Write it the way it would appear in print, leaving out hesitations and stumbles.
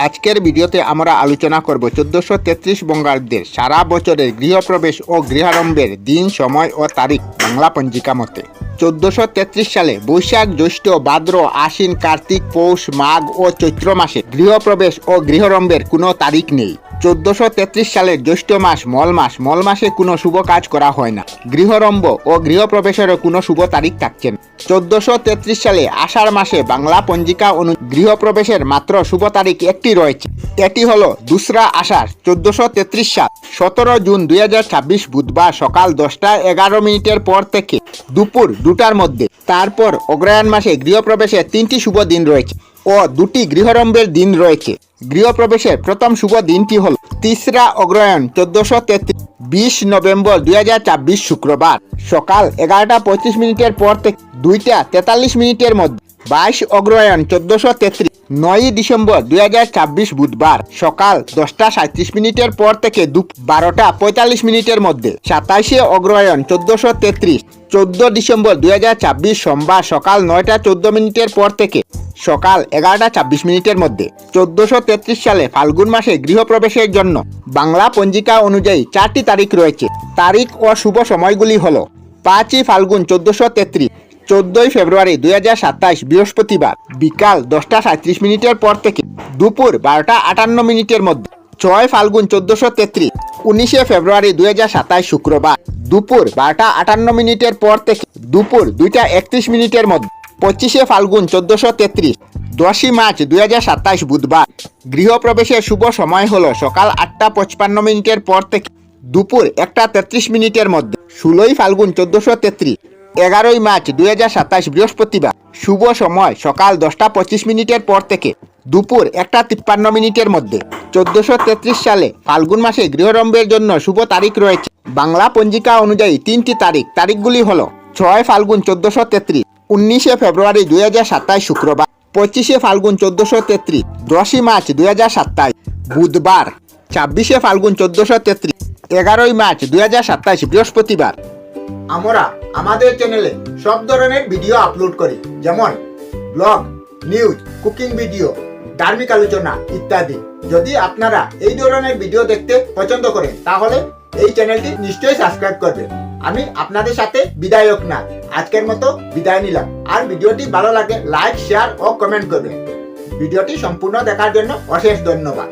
আজকের ভিডিওতে আমরা আলোচনা করব 1433 বঙ্গাব্দের সারা বছরের গৃহপ্রবেশ ও গৃহারম্ভের দিন, সময় ও তারিখ বাংলা পঞ্জিকা মতে। 1433 সালে বৈশাখ, জ্যৈষ্ঠ, ভাদ্র, আশ্বিন, কার্তিক, পৌষ, মাঘ ও চৈত্র মাসে গৃহপ্রবেশ ও গৃহরম্ভের কোনো তারিখ নেই। 1433 সালের জ্যৈষ্ঠ মাস মল মাসে কোনো শুভ কাজ করা হয় না। গৃহরম্ভ ও গৃহপ্রবেশেরও কোনো শুভ তারিখ থাকছে না। 1433 সালে আষাঢ় মাসে বাংলা পঞ্জিকা অনুযায়ী গৃহপ্রবেশের মাত্র শুভ তারিখ একটি রয়েছে। এটি হলো 2রা আষাঢ় 1433 সাল 17 জুন 2026 বুধবার সকাল 10:11 পর থেকে দুপুর 2টার মধ্যে। তারপর অগ্রহায়ণ মাসে গৃহপ্রবেশের 3টি শুভ দিন রয়েছে ও 2টি গৃহরম্ভের দিন রয়েছে। গৃহপ্রবেশের প্রথম শুভ দিনটি হল 3রা অগ্রহায়ণ 1433 20 নভেম্বর 2026 শুক্রবার সকাল 11:35 পর থেকে 2:43 মধ্যে। 22 অগ্রহায়ণ 1433 9 ডিসেম্বর 2026 বুধবার সকাল 10:37 পর থেকে 12:45 মধ্যে। 27 অগ্রহায়ণ 1433 14 ডিসেম্বর 2026 সোমবার সকাল 9:14 পর থেকে সকাল 11:26 মধ্যে। 1433 সালে ফাল্গুন মাসে গৃহপ্রবেশের জন্য বাংলা পঞ্জিকা অনুযায়ী 4টি তারিখ রয়েছে। তারিখ ও শুভ সময়গুলি হল 5 ফাল্গুন 1433 14 ফেব্রুয়ারি 2027 বৃহস্পতিবার বিকাল 10:37 পর থেকে দুপুর 12:58 মধ্যে। 6 ফাল্গুন 1433 19 ফেব্রুয়ারি 2027 শুক্রবার দুপুর 12:58 পর থেকে দুপুর 2:31 মধ্যে। 25 ফাল্গুন 1433 10 মার্চ 2027 বুধবার। গৃহপ্রবেশের শুভ সময় হলো সকাল 8:55 পর থেকে দুপুর 1:33 মধ্যে। 16 ফাল্গুন 1433 11 মার্চ 2027 বৃহস্পতিবার শুভ সময় সকাল 10:25 পর থেকে দুপুর 1:53 মধ্যে। 1433 সালে ফাল্গুন মাসে গৃহরম্ভের জন্য শুভ তারিখ রয়েছে বাংলা পঞ্জিকা অনুযায়ী 3টি তারিখ। তারিখগুলি হল 6 ফাল্গুন 1433 19 ফেব্রুয়ারি 2027 শুক্রবার 25 ফাল্গুন 1433 10 মার্চ 2027 বুধবার 26 ফাল্গুন 1433 11 মার্চ 2027 বৃহস্পতিবার। আমরা আমাদের চ্যানেলে সব ধরনের ভিডিও আপলোড করি, যেমন ব্লগ, নিউজ, কুকিং ভিডিও, ধার্মিক আলোচনা ইত্যাদি। যদি আপনারা এই ধরনের ভিডিও দেখতে পছন্দ করেন তাহলে এই চ্যানেলটি নিশ্চয়ই সাবস্ক্রাইব করবেন। আমি আপনাদের সাথে বিদায়ক না, আজকের মতো বিদায় নিলাম। আর ভিডিওটি ভালো লাগে লাইক, শেয়ার ও কমেন্ট করবেন। ভিডিওটি সম্পূর্ণ দেখার জন্য অশেষ ধন্যবাদ।